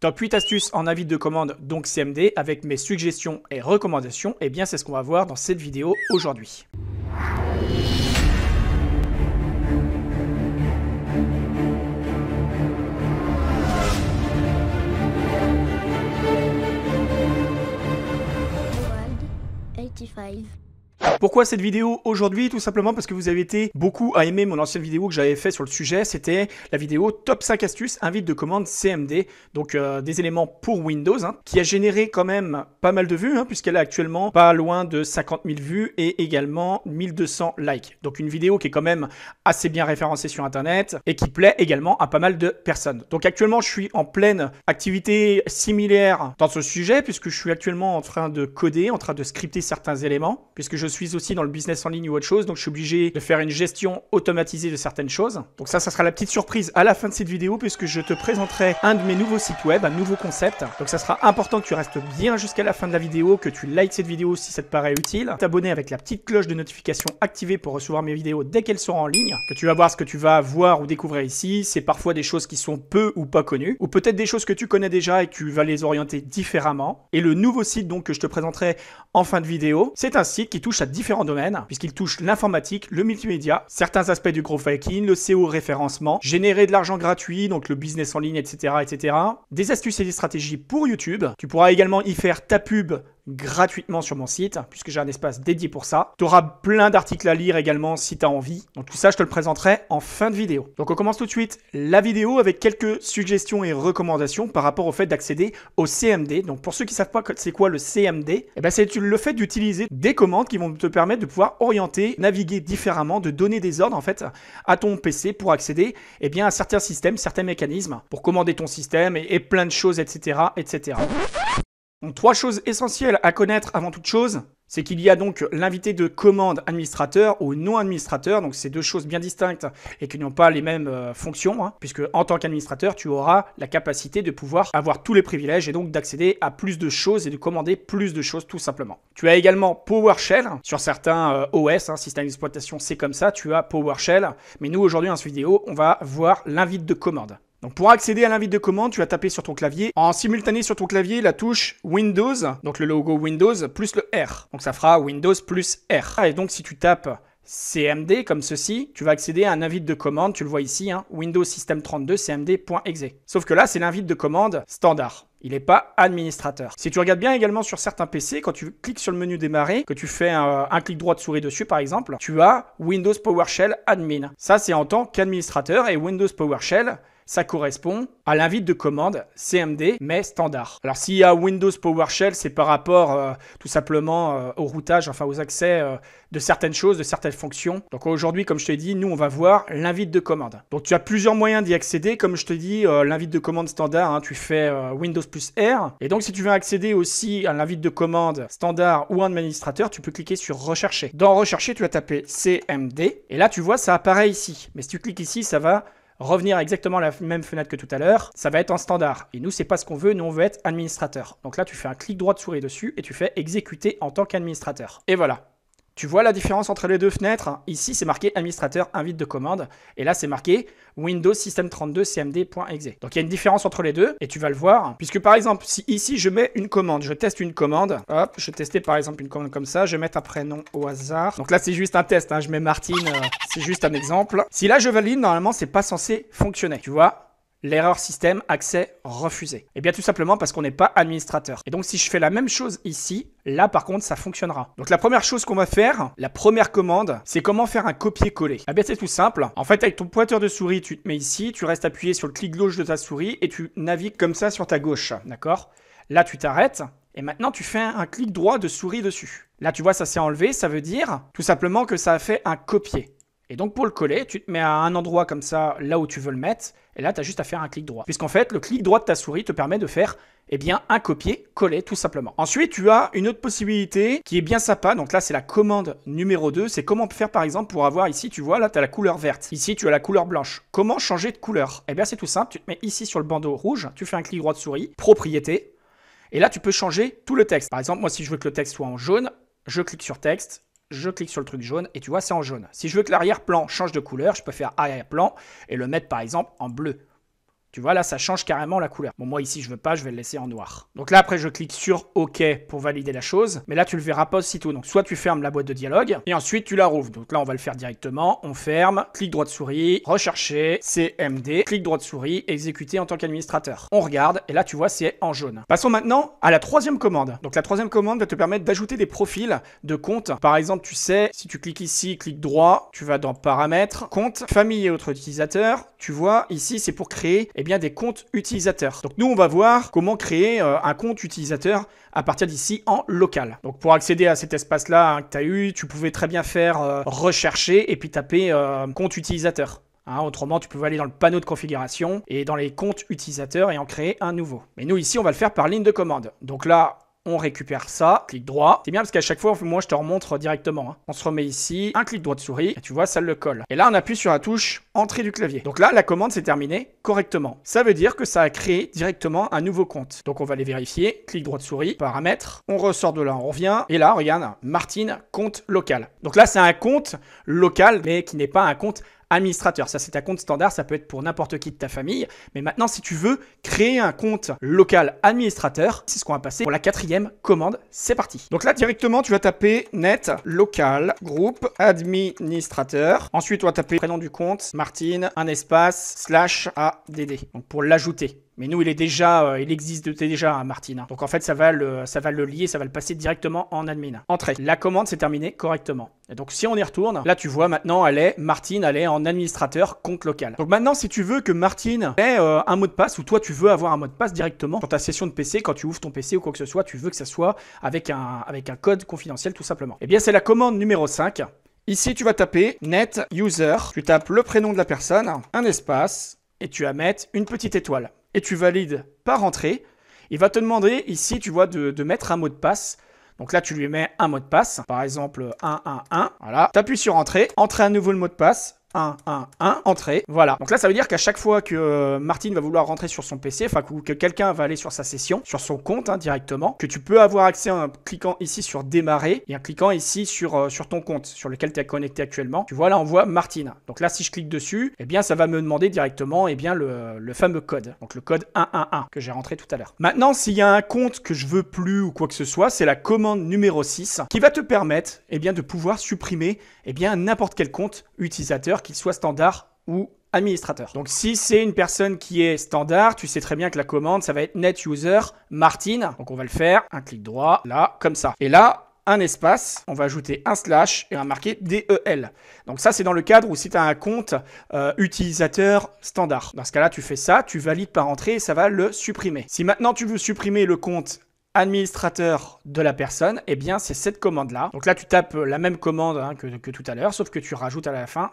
Top 8 astuces en invite de commande, donc CMD, avec mes suggestions et recommandations, et bien c'est ce qu'on va voir dans cette vidéo aujourd'hui. Pourquoi cette vidéo aujourd'hui? Tout simplement parce que vous avez été beaucoup à aimer mon ancienne vidéo que j'avais fait sur le sujet. C'était la vidéo top 5 astuces invite de commande CMD. Donc des éléments pour Windows, qui a généré quand même pas mal de vues, puisqu'elle est actuellement pas loin de 50 000 vues et également 1200 likes. Donc une vidéo qui est quand même assez bien référencée sur Internet et qui plaît également à pas mal de personnes. Donc actuellement, je suis en pleine activité similaire dans ce sujet, puisque je suis actuellement en train de coder, en train de scripter certains éléments, puisque je suis aussi dans le business en ligne ou autre chose, donc je suis obligé de faire une gestion automatisée de certaines choses. Donc ça sera la petite surprise à la fin de cette vidéo, puisque je te présenterai un de mes nouveaux sites web, un nouveau concept. Donc ça sera important que tu restes bien jusqu'à la fin de la vidéo, que tu likes cette vidéo si ça te paraît utile, t'abonner avec la petite cloche de notification activée pour recevoir mes vidéos dès qu'elles seront en ligne, que tu vas voir ce que tu vas voir ou découvrir ici. C'est parfois des choses qui sont peu ou pas connues, ou peut-être des choses que tu connais déjà et que tu vas les orienter différemment. Et le nouveau site donc que je te présenterai en fin de vidéo, c'est un site qui touche à différents domaines, puisqu'il touche l'informatique, le multimédia, certains aspects du growth hacking, le SEO référencement, générer de l'argent gratuit, donc le business en ligne, etc., etc. Des astuces et des stratégies pour YouTube. Tu pourras également y faire ta pub gratuitement sur mon site, puisque j'ai un espace dédié pour ça. Tu auras plein d'articles à lire également si tu as envie. Donc tout ça, je te le présenterai en fin de vidéo. Donc on commence tout de suite la vidéo avec quelques suggestions et recommandations par rapport au fait d'accéder au CMD. Donc pour ceux qui ne savent pas c'est quoi le CMD, c'est le fait d'utiliser des commandes qui vont te permettre de pouvoir orienter, naviguer différemment, de donner des ordres en fait à ton PC pour accéder à certains systèmes, certains mécanismes, pour commander ton système et plein de choses, etc., etc. Donc, 3 choses essentielles à connaître avant toute chose, c'est qu'il y a donc l'invité de commande administrateur ou non administrateur. Donc, c'est deux choses bien distinctes et qui n'ont pas les mêmes fonctions, puisque en tant qu'administrateur, tu auras la capacité de pouvoir avoir tous les privilèges et donc d'accéder à plus de choses et de commander plus de choses tout simplement. Tu as également PowerShell. Sur certains OS, système d'exploitation, c'est comme ça, tu as PowerShell. Mais nous, aujourd'hui, dans cette vidéo, on va voir l'invite de commande. Donc pour accéder à l'invite de commande, tu vas taper sur ton clavier. En simultané sur ton clavier, la touche Windows, donc le logo Windows, plus le R. Donc ça fera Windows plus R. Et donc si tu tapes CMD comme ceci, tu vas accéder à un invite de commande, tu le vois ici, Windows System 32 cmd.exe. Sauf que là, c'est l'invite de commande standard. Il n'est pas administrateur. Si tu regardes bien également sur certains PC, quand tu cliques sur le menu démarrer, que tu fais un clic droit de souris dessus par exemple, tu as Windows PowerShell Admin. Ça, c'est en tant qu'administrateur et Windows PowerShell, ça correspond à l'invite de commande CMD, mais standard. Alors s'il y a Windows PowerShell, c'est par rapport tout simplement au routage, aux accès de certaines choses, de certaines fonctions. Donc aujourd'hui, comme je te dit, nous on va voir l'invite de commande. Donc tu as plusieurs moyens d'y accéder. Comme je te dis, l'invite de commande standard, tu fais Windows plus R. Et donc si tu veux accéder aussi à l'invite de commande standard ou administrateur, tu peux cliquer sur rechercher. Dans rechercher, tu vas taper CMD. Et là, tu vois, ça apparaît ici. Mais si tu cliques ici, ça va revenir exactement à la même fenêtre que tout à l'heure, ça va être en standard. Et nous, c'est pas ce qu'on veut, nous on veut être administrateur. Donc là, tu fais un clic droit de souris dessus et tu fais exécuter en tant qu'administrateur. Et voilà. Tu vois la différence entre les deux fenêtres? Ici, c'est marqué administrateur invite de commande. Et là, c'est marqué Windows System 32 cmd.exe. Donc, il y a une différence entre les deux et tu vas le voir. Puisque par exemple, si ici, je mets une commande, je teste une commande. Hop, je testais par exemple une commande comme ça. Je vais mettre un prénom au hasard. Donc là, c'est juste un test. Je mets Martine. C'est juste un exemple. Si là, je valide, normalement, c'est pas censé fonctionner. Tu vois? L'erreur système, accès refusé. Et bien tout simplement parce qu'on n'est pas administrateur. Et donc si je fais la même chose ici, là par contre ça fonctionnera. Donc la première chose qu'on va faire, la première commande, c'est comment faire un copier-coller. Eh bien c'est tout simple. En fait avec ton pointeur de souris, tu te mets ici, tu restes appuyé sur le clic gauche de ta souris et tu navigues comme ça sur ta gauche. D'accord? Là tu t'arrêtes. Et maintenant, tu fais un clic droit de souris dessus. Là tu vois ça s'est enlevé, ça veut dire tout simplement que ça a fait un copier. Et donc pour le coller, tu te mets à un endroit comme ça, là où tu veux le mettre, et là tu as juste à faire un clic droit. Puisqu'en fait, le clic droit de ta souris te permet de faire un copier-coller tout simplement. Ensuite, tu as une autre possibilité qui est bien sympa, donc là c'est la commande numéro 2, c'est comment faire par exemple pour avoir ici, tu vois, là tu as la couleur verte, ici tu as la couleur blanche. Comment changer de couleur? Eh bien c'est tout simple, tu te mets ici sur le bandeau rouge, tu fais un clic droit de souris, propriété, et là tu peux changer tout le texte. Par exemple, moi si je veux que le texte soit en jaune, je clique sur texte, je clique sur le truc jaune et tu vois, c'est en jaune. Si je veux que l'arrière-plan change de couleur, je peux faire arrière-plan et le mettre par exemple en bleu. Tu vois, là, ça change carrément la couleur. Bon, moi, ici, je veux pas, je vais le laisser en noir. Donc là, après, je clique sur OK pour valider la chose. Mais là, tu le verras pas aussitôt. Donc, soit tu fermes la boîte de dialogue et ensuite, tu la rouvres. Donc là, on va le faire directement. On ferme, clic droit de souris, rechercher, CMD, clic droit de souris, exécuter en tant qu'administrateur. On regarde et là, tu vois, c'est en jaune. Passons maintenant à la troisième commande. Donc, la troisième commande va te permettre d'ajouter des profils de compte. Par exemple, tu sais, si tu cliques ici, clic droit, tu vas dans paramètres, compte, famille et autres utilisateurs. Tu vois, ici, c'est pour créer bien des comptes utilisateurs. Donc nous, on va voir comment créer un compte utilisateur à partir d'ici en local. Donc pour accéder à cet espace-là que tu as eu, tu pouvais très bien faire rechercher et puis taper compte utilisateur. Autrement, tu pouvais aller dans le panneau de configuration et dans les comptes utilisateurs et en créer un nouveau. Mais nous, ici, on va le faire par ligne de commande. Donc là, on récupère ça, clic droit. C'est bien parce qu'à chaque fois, moi, je te remontre directement. On se remet ici, un clic droit de souris, et tu vois, ça le colle. Et là, on appuie sur la touche entrée du clavier. Donc là, la commande s'est terminée correctement. Ça veut dire que ça a créé directement un nouveau compte. Donc on va les vérifier. Clic droit de souris, paramètres. On ressort de là, on revient. Et là, regarde, Martine, compte local. Donc là, c'est un compte local, mais qui n'est pas un compte administrateur. Ça, c'est un compte standard, ça peut être pour n'importe qui de ta famille. Mais maintenant, si tu veux créer un compte local administrateur, c'est ce qu'on va passer pour la quatrième commande. C'est parti. Donc là, directement, tu vas taper net local groupe administrateur. Ensuite, on va taper prénom du compte, Martine, un espace, /add. Donc pour l'ajouter. Mais nous, il existe déjà, Martine. Donc en fait, ça va le lier, ça va le passer directement en admin. Entrée. La commande s'est terminée correctement. Et donc si on y retourne, là tu vois maintenant, Martine, elle est en administrateur compte local. Donc maintenant, si tu veux que Martine ait un mot de passe, ou toi tu veux avoir un mot de passe directement sur ta session de PC, quand tu ouvres ton PC ou quoi que ce soit, tu veux que ça soit avec un code confidentiel tout simplement. Eh bien, c'est la commande numéro 5. Ici, tu vas taper net user. Tu tapes le prénom de la personne, un espace, et tu vas mettre une petite étoile. Et tu valides par entrée. Il va te demander ici, tu vois, de mettre un mot de passe. Donc là, tu lui mets un mot de passe. Par exemple, 111. Voilà. Tu appuies sur entrée. Entrer à nouveau le mot de passe. 111, entrée. Voilà. Donc là, ça veut dire qu'à chaque fois que Martine va vouloir rentrer sur son PC, enfin que quelqu'un va aller sur sa session, sur son compte directement, que tu peux avoir accès en cliquant ici sur démarrer et en cliquant ici sur ton compte sur lequel tu es connecté actuellement. Tu vois là, on voit Martine. Donc là, si je clique dessus, eh bien, ça va me demander directement le fameux code. Donc le code 111 que j'ai rentré tout à l'heure. Maintenant, s'il y a un compte que je veux plus ou quoi que ce soit, c'est la commande numéro 6 qui va te permettre de pouvoir supprimer n'importe quel compte utilisateur, qu'il soit standard ou administrateur. Donc si c'est une personne qui est standard, tu sais très bien que la commande, ça va être net user Martine. Donc on va le faire, un clic droit, là, comme ça. Et là, un espace, on va ajouter un slash et on va marquer DEL. Donc ça, c'est dans le cadre où si tu as un compte utilisateur standard. Dans ce cas-là, tu fais ça, tu valides par entrée et ça va le supprimer. Si maintenant tu veux supprimer le compte administrateur de la personne, eh bien c'est cette commande-là. Donc là, tu tapes la même commande que tout à l'heure, sauf que tu rajoutes à la fin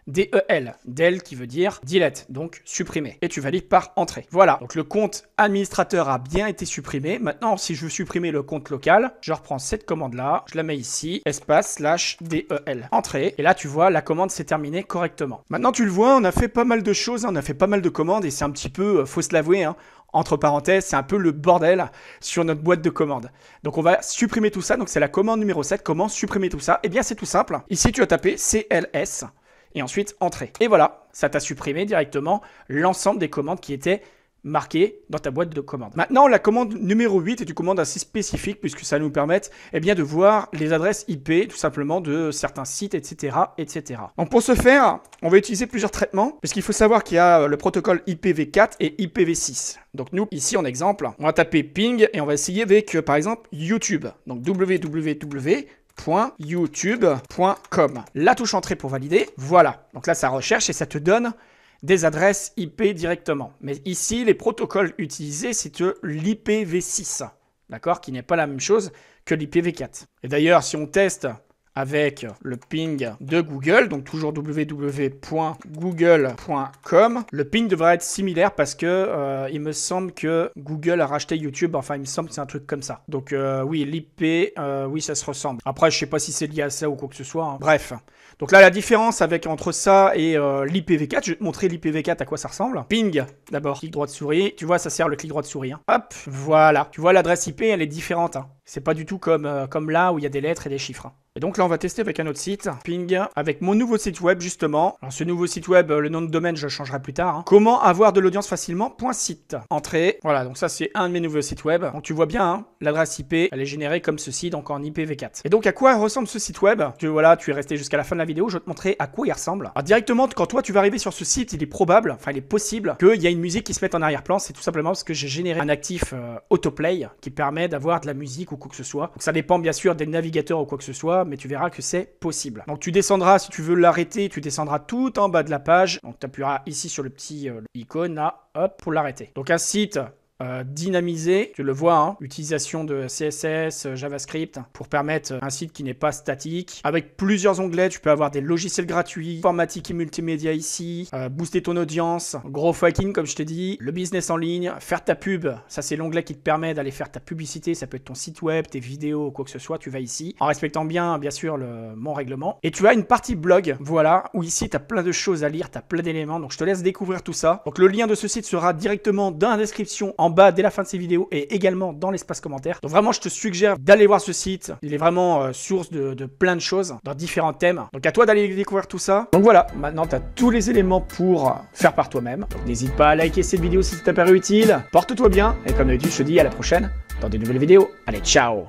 /DEL. DEL qui veut dire delete, donc supprimer. Et tu valides par entrée. Voilà, donc le compte administrateur a bien été supprimé. Maintenant, si je veux supprimer le compte local, je reprends cette commande-là, je la mets ici, espace /DEL. Entrée. Et là, tu vois, la commande s'est terminée correctement. Maintenant, tu le vois, on a fait pas mal de choses, on a fait pas mal de commandes et c'est un petit peu, faut se l'avouer, entre parenthèses, c'est un peu le bordel sur notre boîte de commandes. Donc on va supprimer tout ça. Donc c'est la commande numéro 7. Comment supprimer tout ça? Eh bien c'est tout simple. Ici tu vas taper CLS et ensuite entrée. Et voilà, ça t'a supprimé directement l'ensemble des commandes qui étaient marquées dans ta boîte de commandes. Maintenant, la commande numéro 8 est une commande assez spécifique puisque ça nous permet de voir les adresses IP tout simplement de certains sites, etc., etc. Donc pour ce faire, on va utiliser plusieurs traitements puisqu'il faut savoir qu'il y a le protocole IPv4 et IPv6. Donc nous, ici en exemple, on va taper ping et on va essayer avec par exemple YouTube. Donc www.youtube.com. La touche entrée pour valider. Voilà. Donc là, ça recherche et ça te donne des adresses IP directement. Mais ici, les protocoles utilisés, c'est l'IPv6, d'accord, qui n'est pas la même chose que l'IPv4. Et d'ailleurs, si on teste avec le ping de Google, donc toujours www.google.com, le ping devrait être similaire parce que il me semble que Google a racheté YouTube, enfin il me semble que c'est un truc comme ça. Donc oui, l'IP, oui ça se ressemble. Après je sais pas si c'est lié à ça ou quoi que ce soit, Bref. Donc là la différence entre ça et l'IPv4, je vais te montrer l'IPv4 à quoi ça ressemble. Ping d'abord, clic droit de souris, tu vois ça sert le clic droit de souris. Hop, voilà. Tu vois l'adresse IP elle est différente. C'est pas du tout comme là où il y a des lettres et des chiffres. Et donc là, on va tester avec un autre site, Ping, avec mon nouveau site web justement. Alors ce nouveau site web, le nom de domaine, je le changerai plus tard. Comment avoir de l'audience facilement, .site. Entrée. Voilà, donc ça c'est un de mes nouveaux sites web. Donc tu vois bien, l'adresse IP, elle est générée comme ceci, donc en IPv4. Et donc à quoi ressemble ce site web? Que voilà, tu es resté jusqu'à la fin de la vidéo, je vais te montrer à quoi il ressemble. Alors directement, quand toi tu vas arriver sur ce site, il est probable, enfin il est possible qu'il y a une musique qui se mette en arrière-plan. C'est tout simplement parce que j'ai généré un actif autoplay qui permet d'avoir de la musique ou quoi que ce soit. Donc ça dépend bien sûr des navigateurs ou quoi que ce soit, mais tu verras que c'est possible. Donc tu descendras, si tu veux l'arrêter, tu descendras tout en bas de la page. Donc tu appuieras ici sur le petit icône là, hop, pour l'arrêter. Donc un site dynamisé, tu le vois, hein, utilisation de CSS, JavaScript pour permettre un site qui n'est pas statique. Avec plusieurs onglets, tu peux avoir des logiciels gratuits, informatique et multimédia ici, booster ton audience, gros fucking comme je t'ai dit, le business en ligne, faire ta pub, ça c'est l'onglet qui te permet d'aller faire ta publicité, ça peut être ton site web, tes vidéos, quoi que ce soit, tu vas ici, en respectant bien sûr mon règlement. Et tu as une partie blog, voilà, où ici tu as plein de choses à lire, tu as plein d'éléments, donc je te laisse découvrir tout ça. Donc le lien de ce site sera directement dans la description en bas dès la fin de ces vidéos et également dans l'espace commentaire. Donc vraiment je te suggère d'aller voir ce site, il est vraiment source de plein de choses dans différents thèmes. Donc à toi d'aller découvrir tout ça. Donc voilà, maintenant tu as tous les éléments pour faire par toi-même. Donc n'hésite pas à liker cette vidéo si ça t'a paru utile, porte-toi bien et comme d'habitude je te dis à la prochaine dans de nouvelles vidéos. Allez, ciao!